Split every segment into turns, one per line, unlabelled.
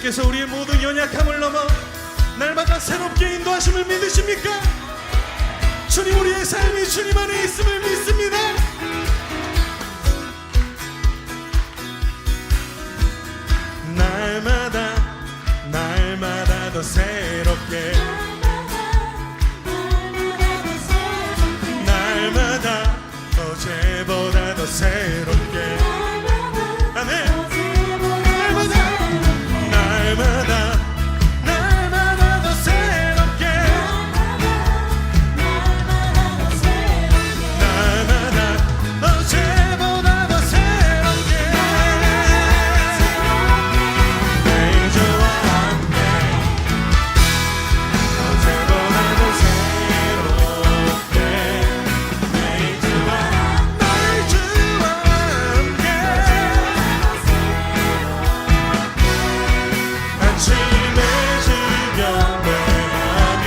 주께서 우리의 모든 연약함을 넘어 날마다 새롭게 인도하심을 믿으십니까? 주님, 우리의 삶이 주님 안에 있음을 믿습니다. 날마다 더 새롭게, 날마다 어제보다 더 새롭게, 아멘. 날마다 더 새롭게, 날마다 어제보다 더 새롭게, 내 주와 함께 어제보다 더 새롭게, 내 주와 함께 아침에 주경 배하며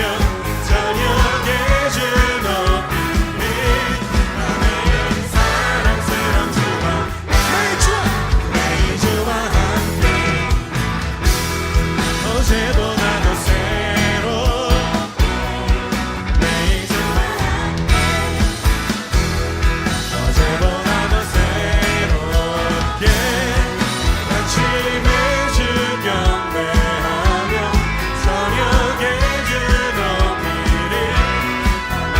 저녁에 주 높이니 아멘. 사랑스러운 주와 내 주와 함께 어제보다 더 새로, 내 주와 함께 어제보다 더 새롭게, 아침에 주경 배하며 저녁에 주 높이리 아멘.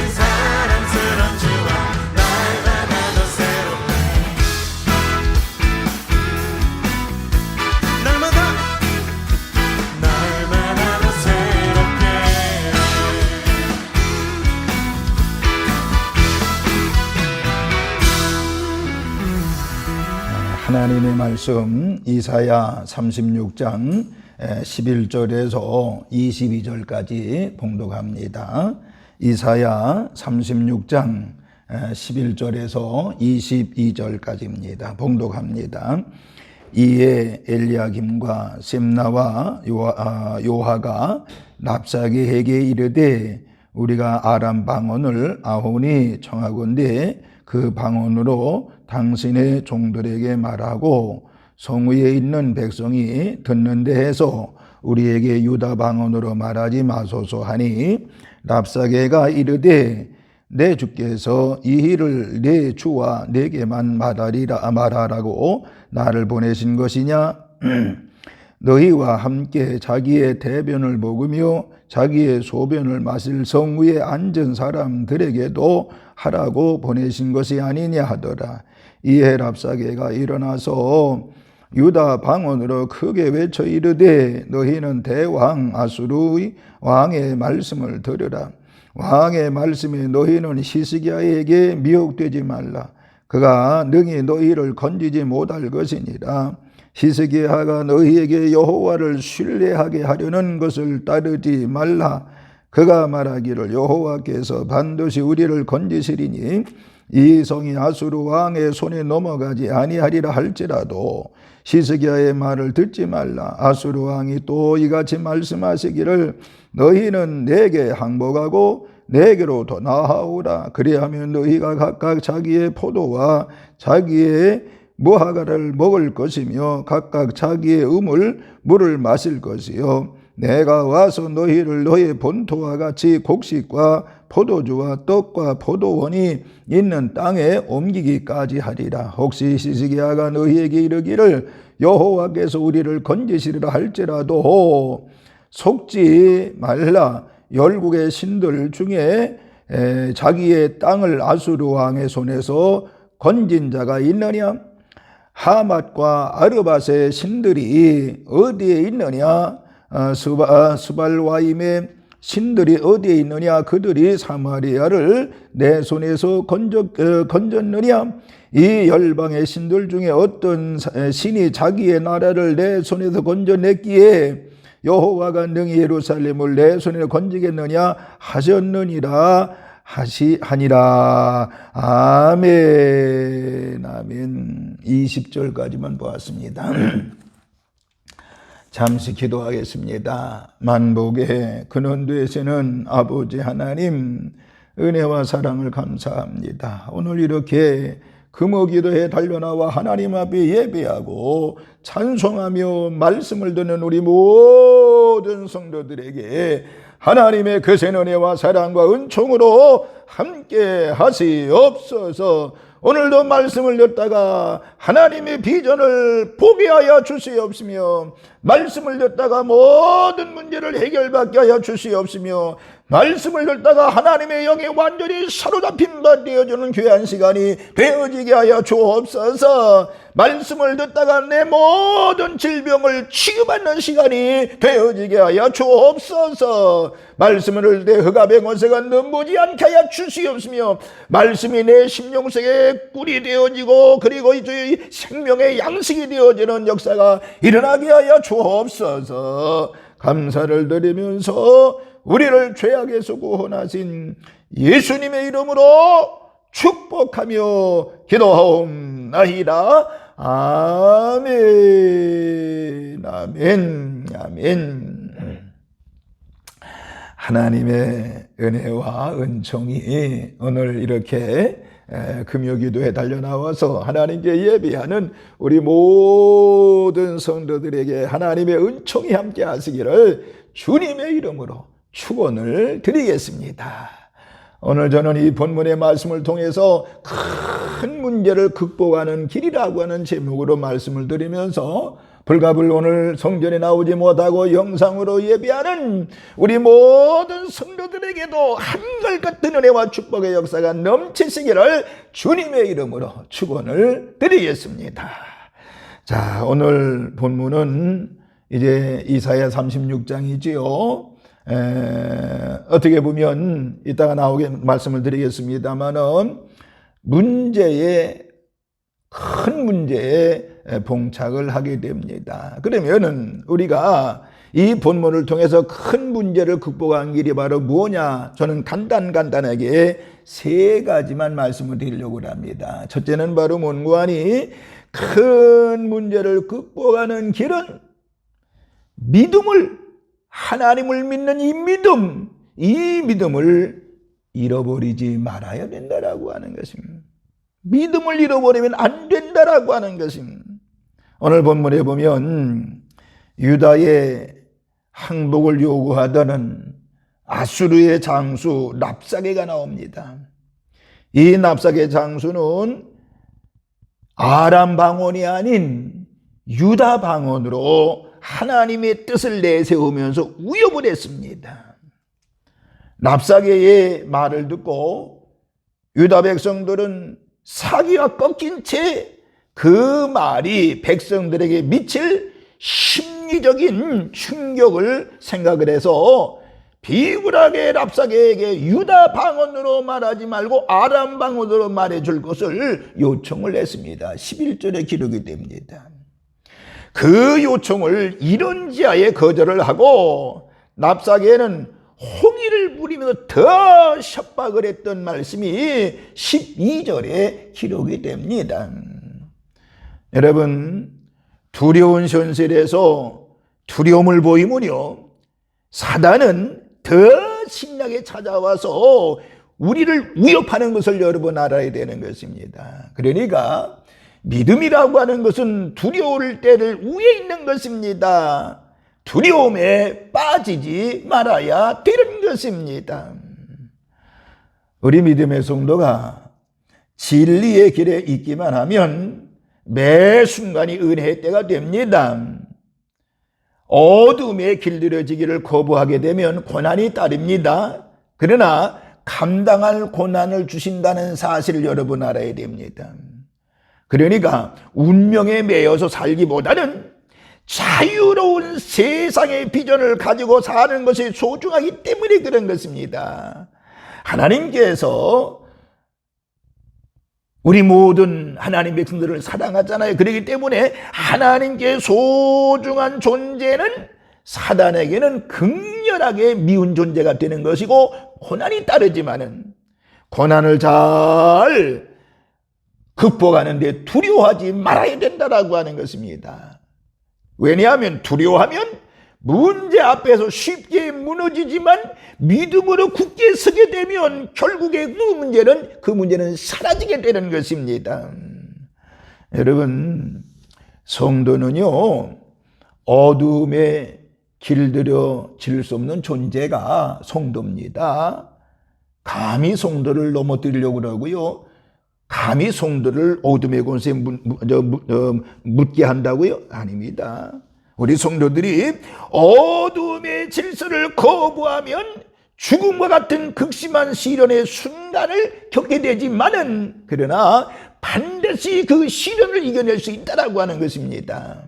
사랑스러운 주와 날마다 더 새롭게, 날마다 더 새롭게.
하나님의 말씀 이사야 36장 11절에서 22절까지 봉독합니다. 이사야 36장 11절에서 22절까지입니다. 봉독합니다. 이에 엘리야김과 셈나와 요하가 랍사게에게 이르되 우리가 아람 방언을 아혼이 청하건대 그 방언으로 당신의 종들에게 말하고 성 위에 있는 백성이 듣는데 해서 우리에게 유다 방언으로 말하지 마소서 하니 랍사게가 이르되 내 주께서 이 일을 내 주와 내게만 말하라고 나를 보내신 것이냐? 너희와 함께 자기의 대변을 먹으며 자기의 소변을 마실 성 위에 앉은 사람들에게도 하라고 보내신 것이 아니냐 하더라. 이에 랍사게가 일어나서 유다 방언으로 크게 외쳐 이르되 너희는 대왕 아수르의 왕의 말씀을 들으라. 왕의 말씀에 너희는 히스기야에게 미혹되지 말라. 그가 능히 너희를 건지지 못할 것이니라. 히스기야가 너희에게 여호와를 신뢰하게 하려는 것을 따르지 말라. 그가 말하기를 여호와께서 반드시 우리를 건지시리니 이 성이 아수르 왕의 손에 넘어가지 아니하리라 할지라도 히스기야의 말을 듣지 말라. 아수르 왕이 또 이같이 말씀하시기를 너희는 내게 항복하고 내게로 더 나아오라. 그리하면 너희가 각각 자기의 포도와 자기의 무화과를 먹을 것이며 각각 자기의 물을 마실 것이요 내가 와서 너희를 너희 본토와 같이 곡식과 포도주와 떡과 포도원이 있는 땅에 옮기기까지 하리라. 혹시 히스기야가 너희에게 이르기를 여호와께서 우리를 건지시리라 할지라도 속지 말라. 열국의 신들 중에 자기의 땅을 아수르 왕의 손에서 건진 자가 있느냐? 하맛과 아르밧의 신들이 어디에 있느냐? 스발와임의 신들이 어디에 있느냐? 그들이 사마리아를 내 손에서 건졌느냐? 이 열방의 신들 중에 어떤 신이 자기의 나라를 내 손에서 건져냈기에 여호와가 능히 예루살렘을 내 손에 건지겠느냐 하셨느니라 하니라. 아멘. 아멘. 20절까지만 보았습니다. 잠시 기도하겠습니다. 만복의 근원되시는 아버지 하나님, 은혜와 사랑을 감사합니다. 오늘 이렇게 금어기도에 달려나와 하나님 앞에 예배하고 찬송하며 말씀을 듣는 우리 모든 성도들에게 하나님의 거센 은혜와 사랑과 은총으로 함께 하시옵소서. 오늘도 말씀을 듣다가 하나님의 비전을 보게 하여 주시옵시며, 말씀을 듣다가 모든 문제를 해결받게 하여 주시옵시며, 말씀을 듣다가 하나님의 영에 완전히 사로잡힌 바 되어주는 귀한 시간이 되어지게 하여 주옵소서. 말씀을 듣다가 내 모든 질병을 치유받는 시간이 되어지게 하여 주옵소서. 말씀을 들을 때 흑암의 권세가 넘보지 않게 하여 주시옵시며, 말씀이 내 심령 속에 꿀이 되어지고 그리고 이제 생명의 양식이 되어지는 역사가 일어나게 하여 주옵소서. 감사를 드리면서 우리를 죄악에서 구원하신 예수님의 이름으로 축복하며 기도하옵나이다. 아멘. 아멘. 아멘. 하나님의 은혜와 은총이 오늘 이렇게 금요기도에 달려나와서 하나님께 예배하는 우리 모든 성도들에게 하나님의 은총이 함께 하시기를 주님의 이름으로 축원을 드리겠습니다. 오늘 저는 이 본문의 말씀을 통해서 큰 문제를 극복하는 길이라고 하는 제목으로 말씀을 드리면서 불가불 오늘 성전에 나오지 못하고 영상으로 예배하는 우리 모든 성도들에게도 한결같은 은혜와 축복의 역사가 넘치시기를 주님의 이름으로 축원을 드리겠습니다. 자, 오늘 본문은 이제 이사야 36장이지요. 어떻게 보면 이따가 나오게 말씀을 드리겠습니다만은 큰 문제에 봉착을 하게 됩니다. 그러면은 우리가 이 본문을 통해서 큰 문제를 극복한 길이 바로 뭐냐? 저는 간단하게 세 가지만 말씀을 드리려고 합니다. 첫째는 바로 문구하니 큰 문제를 극복하는 길은 하나님을 믿는 이 믿음을 잃어버리지 말아야 된다라고 하는 것입니다. 믿음을 잃어버리면 안 된다라고 하는 것입니다. 오늘 본문에 보면 유다의 항복을 요구하던 아수르의 장수 랍사게가 나옵니다. 이 랍사게 장수는 아람 방언이 아닌 유다 방언으로 하나님의 뜻을 내세우면서 위협을 했습니다. 랍사게의 말을 듣고 유다 백성들은 사기가 꺾인 채 그 말이 백성들에게 미칠 심리적인 충격을 생각을 해서 비굴하게 랍사게에게 유다 방언으로 말하지 말고 아람 방언으로 말해줄 것을 요청을 했습니다. 11절에 기록이 됩니다. 그 요청을 이런지하에 거절을 하고 랍사게는 홍의를 부리면서 더 협박을 했던 말씀이 12절에 기록이 됩니다. 여러분, 두려운 현실에서 두려움을 보이면요, 사단은 더 신나게 찾아와서 우리를 위협하는 것을 여러분 알아야 되는 것입니다. 그러니까 믿음이라고 하는 것은 두려울 때를 위에 있는 것입니다. 두려움에 빠지지 말아야 되는 것입니다. 우리 믿음의 성도가 진리의 길에 있기만 하면 매 순간이 은혜의 때가 됩니다. 어둠에 길들여지기를 거부하게 되면 고난이 따릅니다. 그러나 감당할 고난을 주신다는 사실을 여러분 알아야 됩니다. 그러니까 운명에 매여서 살기보다는 자유로운 세상의 비전을 가지고 사는 것이 소중하기 때문에 그런 것입니다. 하나님께서 우리 모든 하나님 백성들을 사랑하잖아요. 그렇기 때문에 하나님께 소중한 존재는 사단에게는 극렬하게 미운 존재가 되는 것이고, 고난이 따르지만은 고난을 잘 극복하는데 두려워하지 말아야 된다라고 하는 것입니다. 왜냐하면 두려워하면 문제 앞에서 쉽게 무너지지만 믿음으로 굳게 서게 되면 결국에 그 문제는 사라지게 되는 것입니다. 여러분, 성도는요, 어둠에 길들여 질 수 없는 존재가 성도입니다. 감히 성도를 넘어뜨리려고 그러고요, 감히 성도를 어둠의 권세에 묻게 한다고요? 아닙니다. 우리 성도들이 어둠의 질서를 거부하면 죽음과 같은 극심한 시련의 순간을 겪게 되지만은, 그러나 반드시 그 시련을 이겨낼 수 있다라고 하는 것입니다.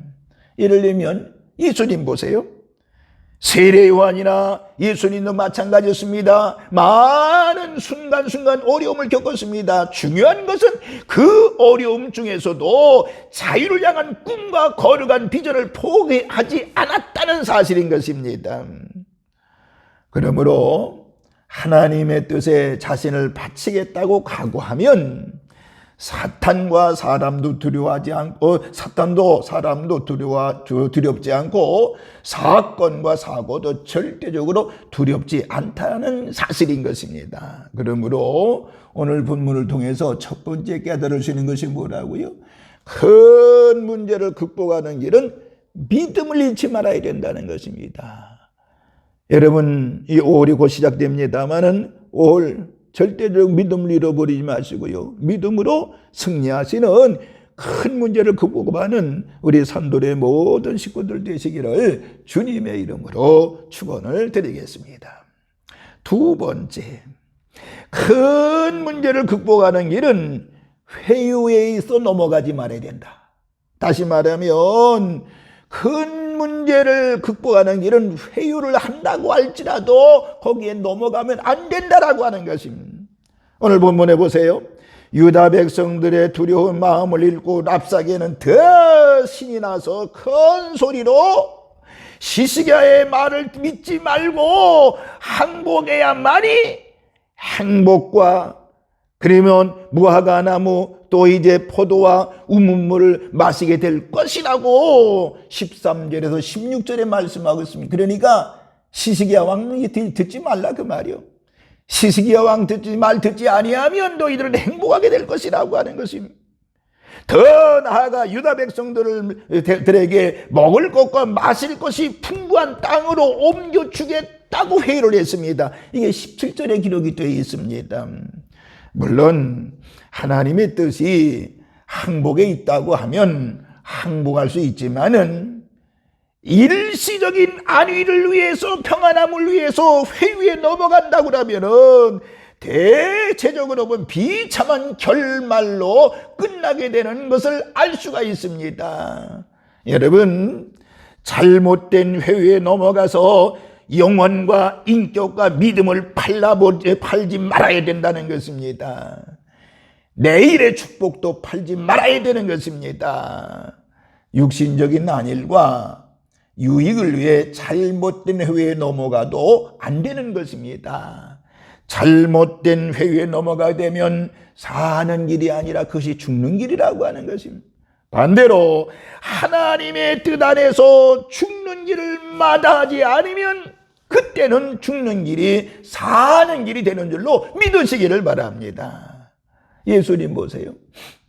예를 들면 예수님 보세요. 세례 요한이나 예수님도 마찬가지였습니다. 많은 순간순간 어려움을 겪었습니다. 중요한 것은 그 어려움 중에서도 자유를 향한 꿈과 거룩한 비전을 포기하지 않았다는 사실인 것입니다. 그러므로 하나님의 뜻에 자신을 바치겠다고 각오하면 사탄과 사람도 두려워하지 않고, 사탄도 사람도 두렵지 않고, 사건과 사고도 절대적으로 두렵지 않다는 사실인 것입니다. 그러므로 오늘 본문을 통해서 첫 번째 깨달을 수 있는 것이 뭐라고요? 큰 문제를 극복하는 길은 믿음을 잃지 말아야 된다는 것입니다. 여러분, 이 5월이 곧 시작됩니다마는 5월 절대적 믿음을 잃어버리지 마시고요, 믿음으로 승리하시는 큰 문제를 극복하는 우리 산돌의 모든 식구들 되시기를 주님의 이름으로 축원을 드리겠습니다. 두 번째, 큰 문제를 극복하는 길은 회유에 있어 넘어가지 말아야 된다. 다시 말하면 큰 문제를 극복하는 길은 회유를 한다고 할지라도 거기에 넘어가면 안 된다라고 하는 것입니다. 오늘 본문에 보세요. 유다 백성들의 두려운 마음을 읽고 랍사게는 더 신이 나서 큰 소리로 시시기야의 말을 믿지 말고 항복해야만이 행복과, 그러면 무화과 나무, 또 이제 포도와 우문물을 마시게 될 것이라고 13절에서 16절에 말씀하고 있습니다. 그러니까 시시기야 왕이 듣지 말라 그 말이요. 시시기야 왕 듣지 아니하면 너희들은 행복하게 될 것이라고 하는 것입니다. 더 나아가 유다 백성들에게 먹을 것과 마실 것이 풍부한 땅으로 옮겨주겠다고 회의를 했습니다. 이게 17절에 기록이 되어 있습니다. 물론 하나님의 뜻이 항복에 있다고 하면 항복할 수 있지만은 일시적인 안위를 위해서, 평안함을 위해서 회유에 넘어간다고 하면은 대체적으로 보면 비참한 결말로 끝나게 되는 것을 알 수가 있습니다. 여러분, 잘못된 회유에 넘어가서 영혼과 인격과 믿음을 팔지 말아야 된다는 것입니다. 내일의 축복도 팔지 말아야 되는 것입니다. 육신적인 안일과 유익을 위해 잘못된 회유에 넘어가도 안 되는 것입니다. 잘못된 회유에 넘어가게 되면 사는 길이 아니라 그것이 죽는 길이라고 하는 것입니다. 반대로 하나님의 뜻 안에서 죽는 길을 마다하지 않으면 그때는 죽는 길이 사는 길이 되는 줄로 믿으시기를 바랍니다. 예수님 보세요.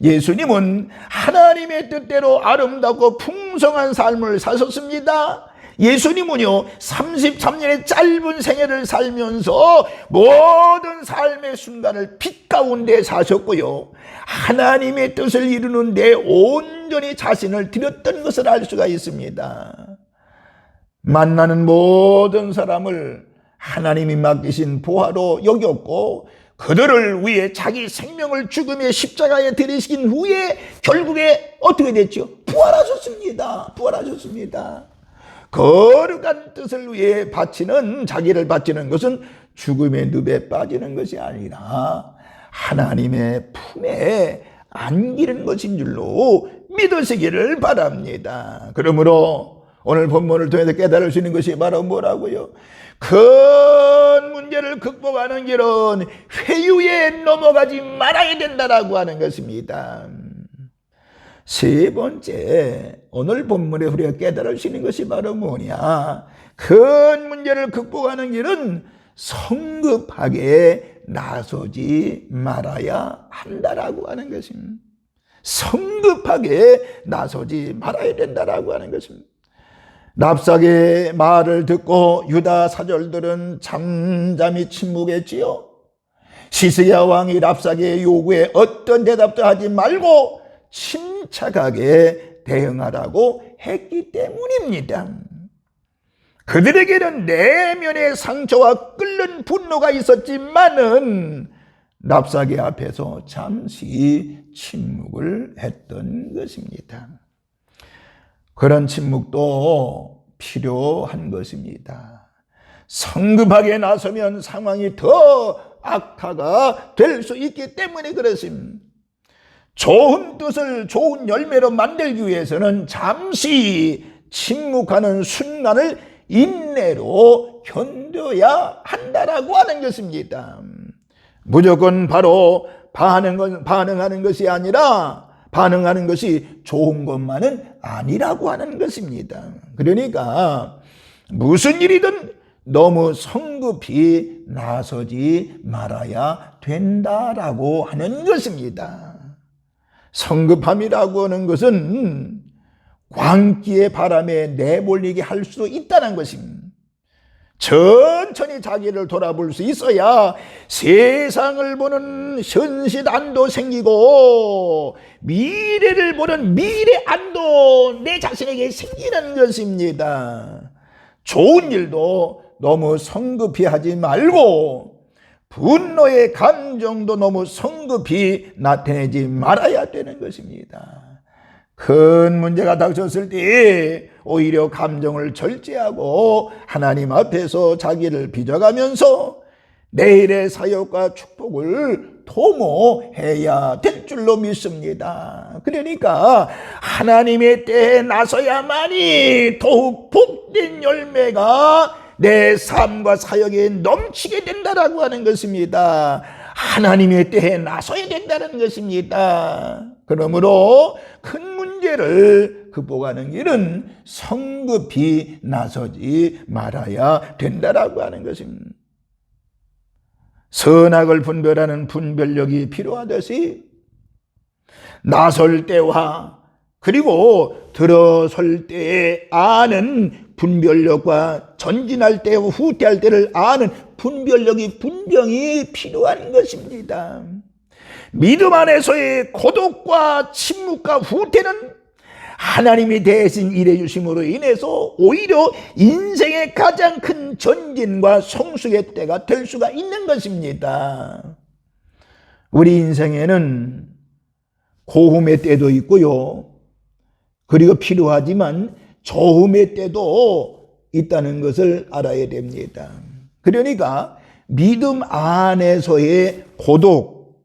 예수님은 하나님의 뜻대로 아름답고 풍성한 삶을 사셨습니다. 예수님은요 33년의 짧은 생애를 살면서 모든 삶의 순간을 빛 가운데 사셨고요, 하나님의 뜻을 이루는 데 온전히 자신을 드렸던 것을 알 수가 있습니다. 만나는 모든 사람을 하나님이 맡기신 보화로 여겼고, 그들을 위해 자기 생명을 죽음의 십자가에 들이신 후에 결국에 어떻게 됐죠? 부활하셨습니다. 부활하셨습니다. 거룩한 뜻을 위해 자기를 바치는 것은 죽음의 늪에 빠지는 것이 아니라 하나님의 품에 안기는 것인 줄로 믿으시기를 바랍니다. 그러므로 오늘 본문을 통해서 깨달을 수 있는 것이 바로 뭐라고요? 큰 문제를 극복하는 길은 회유에 넘어가지 말아야 된다라고 하는 것입니다. 세 번째, 오늘 본문에 우리가 깨달을 수 있는 것이 바로 뭐냐? 큰 문제를 극복하는 길은 성급하게 나서지 말아야 한다라고 하는 것입니다. 성급하게 나서지 말아야 된다라고 하는 것입니다. 랍삭의 말을 듣고 유다 사절들은 잠잠히 침묵했지요. 시스기야 왕이 랍삭의 요구에 어떤 대답도 하지 말고 침착하게 대응하라고 했기 때문입니다. 그들에게는 내면의 상처와 끓는 분노가 있었지만은 랍삭의 앞에서 잠시 침묵을 했던 것입니다. 그런 침묵도 필요한 것입니다. 성급하게 나서면 상황이 더 악화가 될 수 있기 때문에 그렇습니다. 좋은 뜻을 좋은 열매로 만들기 위해서는 잠시 침묵하는 순간을 인내로 견뎌야 한다라고 하는 것입니다. 무조건 바로 반응하는 것이 아니라 반응하는 것이 좋은 것만은 아니라고 하는 것입니다. 그러니까 무슨 일이든 너무 성급히 나서지 말아야 된다라고 하는 것입니다. 성급함이라고 하는 것은 광기의 바람에 내몰리게 할 수도 있다는 것입니다. 천천히 자기를 돌아볼 수 있어야 세상을 보는 현실안도 생기고 미래를 보는 미래안도 내 자신에게 생기는 것입니다. 좋은 일도 너무 성급히 하지 말고 분노의 감정도 너무 성급히 나타내지 말아야 되는 것입니다. 큰 문제가 닥쳤을 때 오히려 감정을 절제하고 하나님 앞에서 자기를 빚어가면서 내일의 사역과 축복을 도모해야 될 줄로 믿습니다. 그러니까 하나님의 때에 나서야만이 더욱 복된 열매가 내 삶과 사역에 넘치게 된다라고 하는 것입니다. 하나님의 때에 나서야 된다는 것입니다. 그러므로 큰 문제를 극복하는 길은 성급히 나서지 말아야 된다라고 하는 것입니다. 선악을 분별하는 분별력이 필요하듯이 나설 때와 그리고 들어설 때에 아는 분별력과 전진할 때와 후퇴할 때를 아는 분별력이 분명히 필요한 것입니다. 믿음 안에서의 고독과 침묵과 후퇴는 하나님이 대신 일해 주심으로 인해서 오히려 인생의 가장 큰 전진과 성숙의 때가 될 수가 있는 것입니다. 우리 인생에는 고음의 때도 있고요. 그리고 필요하지만 저음의 때도 있다는 것을 알아야 됩니다. 그러니까 믿음 안에서의 고독,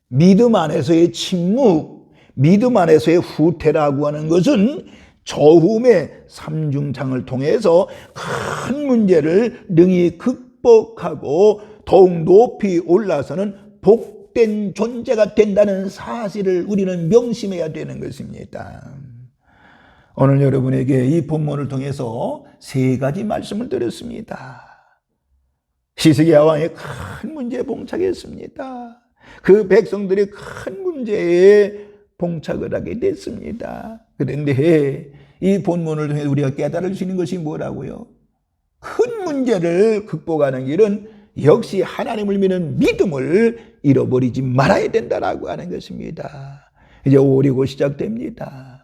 믿음 안에서의 침묵, 믿음 안에서의 후퇴라고 하는 것은 저음의 삼중창을 통해서 큰 문제를 능히 극복하고 더욱 높이 올라서는 복된 존재가 된다는 사실을 우리는 명심해야 되는 것입니다. 오늘 여러분에게 이 본문을 통해서 세 가지 말씀을 드렸습니다. 시스기야 왕이 큰 문제에 봉착했습니다. 그 백성들이 큰 문제에 봉착을 하게 됐습니다. 그런데 이 본문을 통해 우리가 깨달을 수 있는 것이 뭐라고요? 큰 문제를 극복하는 길은 역시 하나님을 믿는 믿음을 잃어버리지 말아야 된다라고 하는 것입니다. 이제 5월이고 시작됩니다.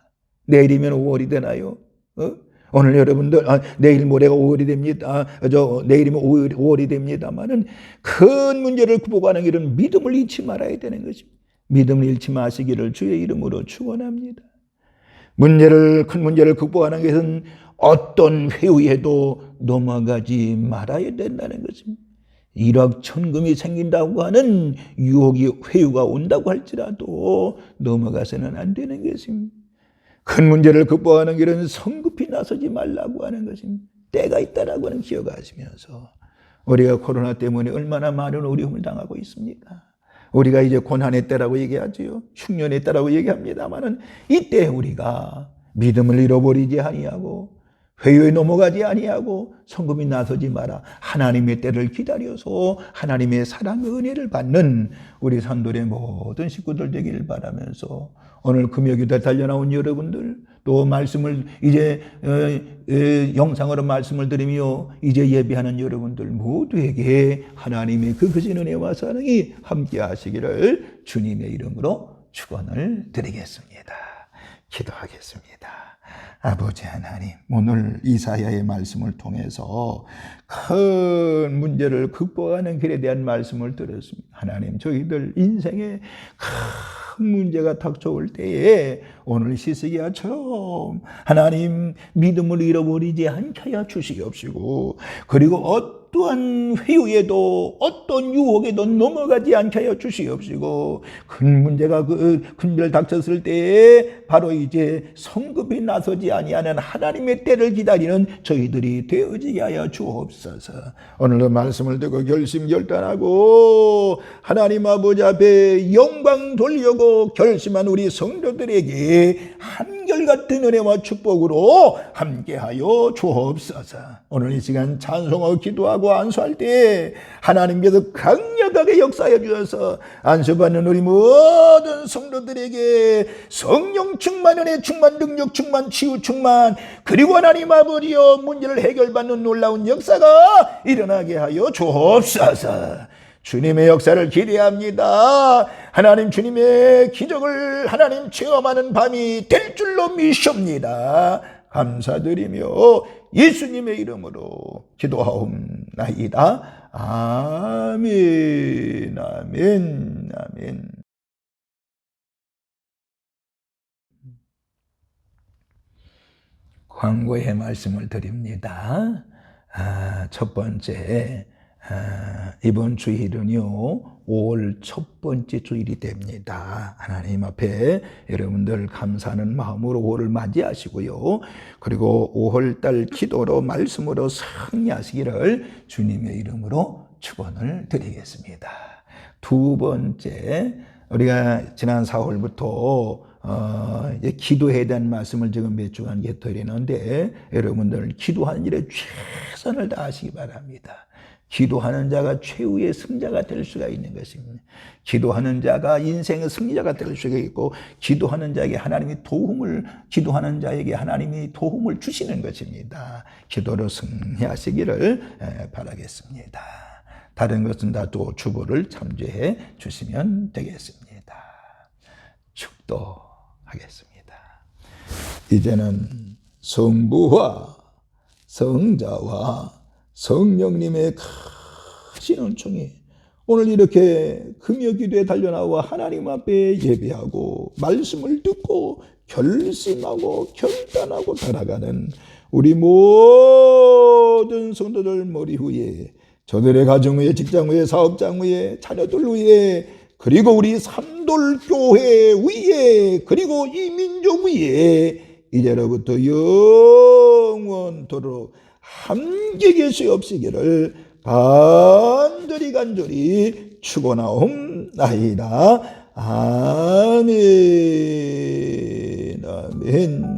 내일이면 5월이 되나요? 오늘 여러분들 내일 모레가 5월이 됩니다. 내일이면 5월이 됩니다만은 큰 문제를 극복하는 길은 믿음을 잃지 말아야 되는 것입니다. 믿음을 잃지 마시기를 주의 이름으로 축원합니다. 큰 문제를 극복하는 것은 어떤 회유에도 넘어가지 말아야 된다는 것입니다. 일확천금이 생긴다고 하는 회유가 온다고 할지라도 넘어가서는 안 되는 것입니다. 큰 문제를 극복하는 길은 성급히 나서지 말라고 하는 것입니다. 때가 있다라고 하는 기억하시면서 우리가 코로나 때문에 얼마나 많은 어려움을 당하고 있습니까? 우리가 이제 고난의 때라고 얘기하지요. 흉년의 때라고 얘기합니다만은 이때 우리가 믿음을 잃어버리지 아니하고 회유에 넘어가지 아니하고 성금이 나서지 마라. 하나님의 때를 기다려서 하나님의 사랑 은혜를 받는 우리 산돌의 모든 식구들 되기를 바라면서 오늘 금요기도에 달려나온 여러분들 또 말씀을 이제 영상으로 말씀을 드리며 이제 예배하는 여러분들 모두에게 하나님의 그 크신 은혜와 사랑이 함께 하시기를 주님의 이름으로 축원을 드리겠습니다. 기도하겠습니다. 아버지 하나님, 오늘 이사야의 말씀을 통해서 큰 문제를 극복하는 길에 대한 말씀을 들었습니다. 하나님, 저희들 인생에 큰 문제가 닥쳐올 때에 오늘 시스기야처럼 하나님 믿음을 잃어버리지 않게 하여 주시옵시고, 그리고 어떠한 회유에도 어떤 유혹에도 넘어가지 않게 하여 주시옵시고, 큰 문제가 큰별 닥쳤을 때에 바로 이제 성급이 나서지 아니하는 하나님의 때를 기다리는 저희들이 되어지게 하여 주옵소서. 오늘도 말씀을 듣고 결심결단하고 하나님 아버지 앞에 영광 돌려고 결심한 우리 성도들에게 한결같은 은혜와 축복으로 함께하여 주옵소서. 오늘 이 시간 찬송하고 기도하고 안수할 때 하나님께서 강력하게 역사해 주셔서 안수받는 우리 모든 성도들에게 성령 충만, 은혜 충만, 능력 충만, 치유 충만, 그리고 하나님 아버지여 문제를 해결받는 놀라운 역사가 일어나게 하여 주옵소서. 주님의 역사를 기대합니다. 하나님 주님의 기적을 하나님 체험하는 밤이 될 줄로 믿습니다. 감사드리며 예수님의 이름으로 기도하옵나이다. 아멘, 아멘, 아멘. 광고의 말씀을 드립니다. 첫 번째, 이번 주일은요 5월 첫 번째 주일이 됩니다. 하나님 앞에 여러분들 감사하는 마음으로 5월을 맞이하시고요, 그리고 5월달 기도로 말씀으로 승리하시기를 주님의 이름으로 축원을 드리겠습니다. 두 번째, 우리가 지난 4월부터 이제 기도에 대한 말씀을 지금 몇 주간 드리는데, 여러분들 기도하는 일에 최선을 다하시기 바랍니다. 기도하는 자가 최후의 승자가 될 수가 있는 것입니다. 기도하는 자가 인생의 승리자가 될 수가 있고, 기도하는 자에게 기도하는 자에게 하나님이 도움을 주시는 것입니다. 기도로 승리하시기를 바라겠습니다. 다른 것은 다 또 주보를 참조해 주시면 되겠습니다. 축도하겠습니다. 이제는 성부와 성자와 성령님의 크신 은총이 오늘 이렇게 금요기도에 달려나와 하나님 앞에 예배하고 말씀을 듣고 결심하고 결단하고 살아가는 우리 모든 성도들 머리 위에, 저들의 가정 위에, 직장 위에, 사업장 위에, 자녀들 위에, 그리고 우리 산돌교회 위에, 그리고 이 민족 위에 이제로부터 영원토록 함께 계시 없으기를 간절히 축원하옵나이다. 아멘, 아멘.